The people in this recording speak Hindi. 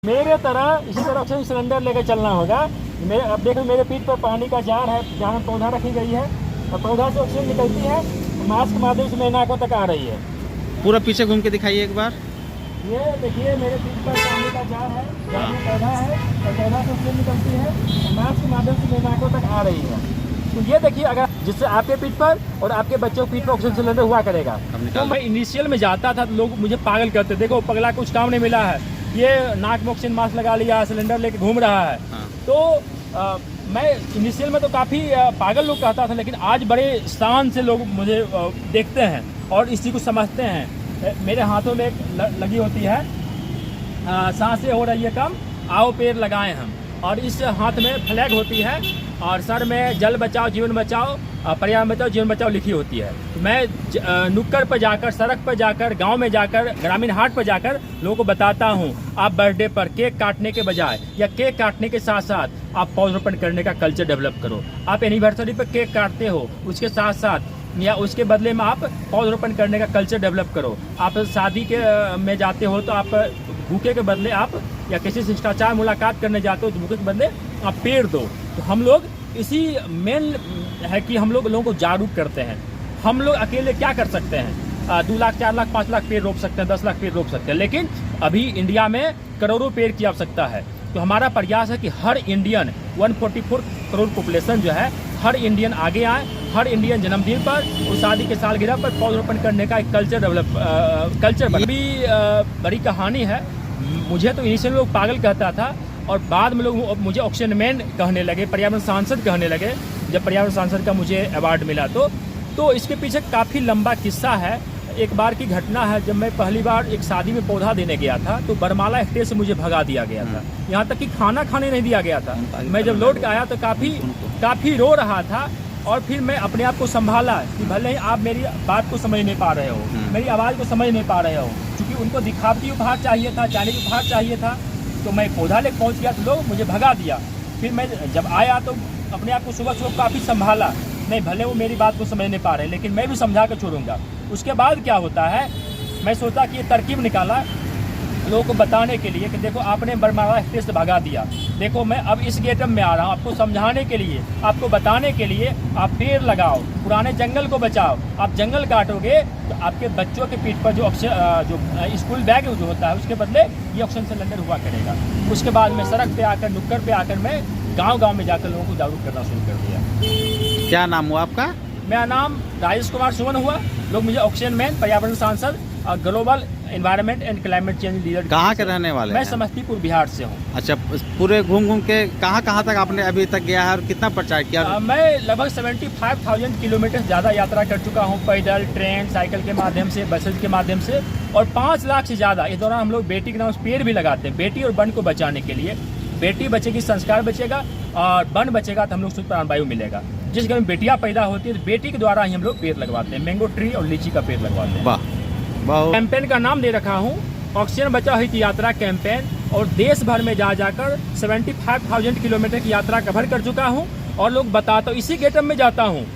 मेरे तरह इसी तरह ऑक्सीजन सिलेंडर लेकर चलना होगा। अब देखो मेरे पीठ पर पानी का जार है जहाँ पौधा रखी गई है और पौधा से ऑक्सीजन निकलती है तो मास्क के माध्यम से मेरे नाकों तक आ रही है। पूरा पीछे घूम के दिखाइए एक बार। ये देखिए मेरे पीठ पर पानी का जार है जहाँ में पौधा है और पौधा से ऑक्सीजन निकलती है और मास्क के माध्यम से मेरे नाकों तक आ रही है। तो ये देखिए अगर जिससे आपके पीठ पर और आपके बच्चों के पीठ पर ऑक्सीजन सिलेंडर हुआ करेगा। तो मैं इनिशियल में जाता था तो लोग मुझे पागल करते, देखो पगला कुछ काम नहीं मिला है, ये नाक में ऑक्सीजन मास्क लगा लिया, सिलेंडर लेके घूम रहा है। तो मैं इनिशियल में तो काफ़ी पागल लोग कहता था, लेकिन आज बड़े शान से लोग मुझे देखते हैं और इस चीज़ को समझते हैं। मेरे हाथों में एक लगी होती है, सांसें हो रही है कम, आओ पेड़ लगाएं हम, और इस हाथ में फ्लैग होती है और सर में जल बचाओ जीवन बचाओ, पर्यावरण बचाओ जीवन बचाओ लिखी होती है। तो मैं नुक्कड़ पर जाकर, सड़क पर जाकर, गांव में जाकर, ग्रामीण हाट पर जाकर लोगों को बताता हूं, आप बर्थडे पर केक काटने के बजाय या केक काटने के साथ साथ आप पौधरोपण करने का कल्चर डेवलप करो। आप एनिवर्सरी पर केक काटते हो, उसके साथ साथ या उसके बदले में आप पौधरोपण करने का कल्चर डेवलप करो। आप शादी के में जाते हो तो आप बुके के बदले आप, या किसी शिष्टाचार मुलाकात करने जाते हो तो बुके के बदले आप पेड़ दो। तो हम लोग इसी मेन है कि हम लोगों को जागरूक करते हैं। हम लोग अकेले क्या कर सकते हैं? 2 लाख 4 लाख 5 लाख पेड़ रोप सकते हैं, 10 लाख पेड़ रोप सकते हैं, लेकिन अभी इंडिया में करोड़ों पेड़ की आवश्यकता है। तो हमारा प्रयास है कि हर इंडियन 144 करोड़ पॉपुलेशन जो है, हर इंडियन आगे आए, हर इंडियन जन्मदिन पर और शादी के सालगिरह पर पौधरोपण करने का एक कल्चर बना। भी बड़ी कहानी है। मुझे तो इनिशियल लोग पागल कहता था और बाद में लोग मुझे ऑक्सीजन मैन कहने लगे, पर्यावरण सांसद कहने लगे। जब पर्यावरण सांसद का मुझे अवार्ड मिला तो इसके पीछे काफ़ी लंबा किस्सा है। एक बार की घटना है, जब मैं पहली बार एक शादी में पौधा देने गया था तो बरमाला स्टेज से मुझे भगा दिया गया था, यहाँ तक कि खाना खाने नहीं दिया गया था। मैं जब लौट के आया तो काफ़ी रो रहा था और फिर मैं अपने आप को संभाला कि भले ही आप मेरी बात को समझ नहीं पा रहे हो, मेरी आवाज़ को समझ नहीं पा रहे हो, क्योंकि उनको दिखावटी उपहार चाहिए था, चालीस उपहार चाहिए था। तो मैं पौधा लेकर पहुँच गया तो लोग मुझे भगा दिया। फिर मैं जब आया तो अपने आप को सुबह काफ़ी संभाला, नहीं भले वो मेरी बात को समझ नहीं पा रहे लेकिन मैं भी समझा कर छोड़ूंगा। उसके बाद क्या होता है, मैं सोचा कि ये तरकीब निकाला लोगों को बताने के लिए कि देखो आपने बरमाला स्टेज से भगा दिया, देखो मैं अब इस गेटअप में आ रहा हूँ आपको समझाने के लिए, आपको बताने के लिए। आप पेड़ लगाओ, पुराने जंगल को बचाओ। आप जंगल काटोगे तो आपके बच्चों के पीठ पर जो स्कूल बैग जो होता है उसके बदले ये ऑक्सीजन सिलेंडर हुआ करेगा। उसके बाद में सड़क पे आकर, नुक्कड़ पे आकर मैं गांव-गांव में जाकर लोगों को जागरूक करना शुरू कर दिया। क्या नाम हुआ आपका? मेरा नाम राजेश कुमार सुमन हुआ। लोग मुझे ऑक्सीजन मैन, पर्यावरण सांसद और global environment and climate change leader. कहाँ के रहने वाले? मैं समस्तीपुर बिहार से हूँ। अच्छा, पूरे घूम के कहाँ तक आपने अभी तक गया है और कितना प्रचार किया? मैं लगभग 75,000 किलोमीटर ज़्यादा यात्रा कर चुका हूँ, पैदल, ट्रेन, साइकिल के माध्यम से, बसेज के माध्यम से, और 5 लाख से ज़्यादा। इस दौरान हम लोग बेटी के नाम से पेड़ भी लगाते हैं, बेटी और वन को बचाने के लिए। बेटी बचेगी, संस्कार बचेगा, और वन बचेगा तो हम लोग शुद्ध प्राणवायु मिलेगा। जिस घर में बेटियाँ पैदा होती है तो बेटी के द्वारा ही हम लोग पेड़ लगवाते हैं, मैंगो ट्री और लीची का पेड़ लगवाते हैं। वाह। कैंपेन का नाम दे रखा हूँ ऑक्सीजन बचाओ हित यात्रा कैंपेन, और देश भर में जाकर 75,000 किलोमीटर की यात्रा कवर कर चुका हूँ और लोग बताता हूँ, इसी गेटअप में जाता हूँ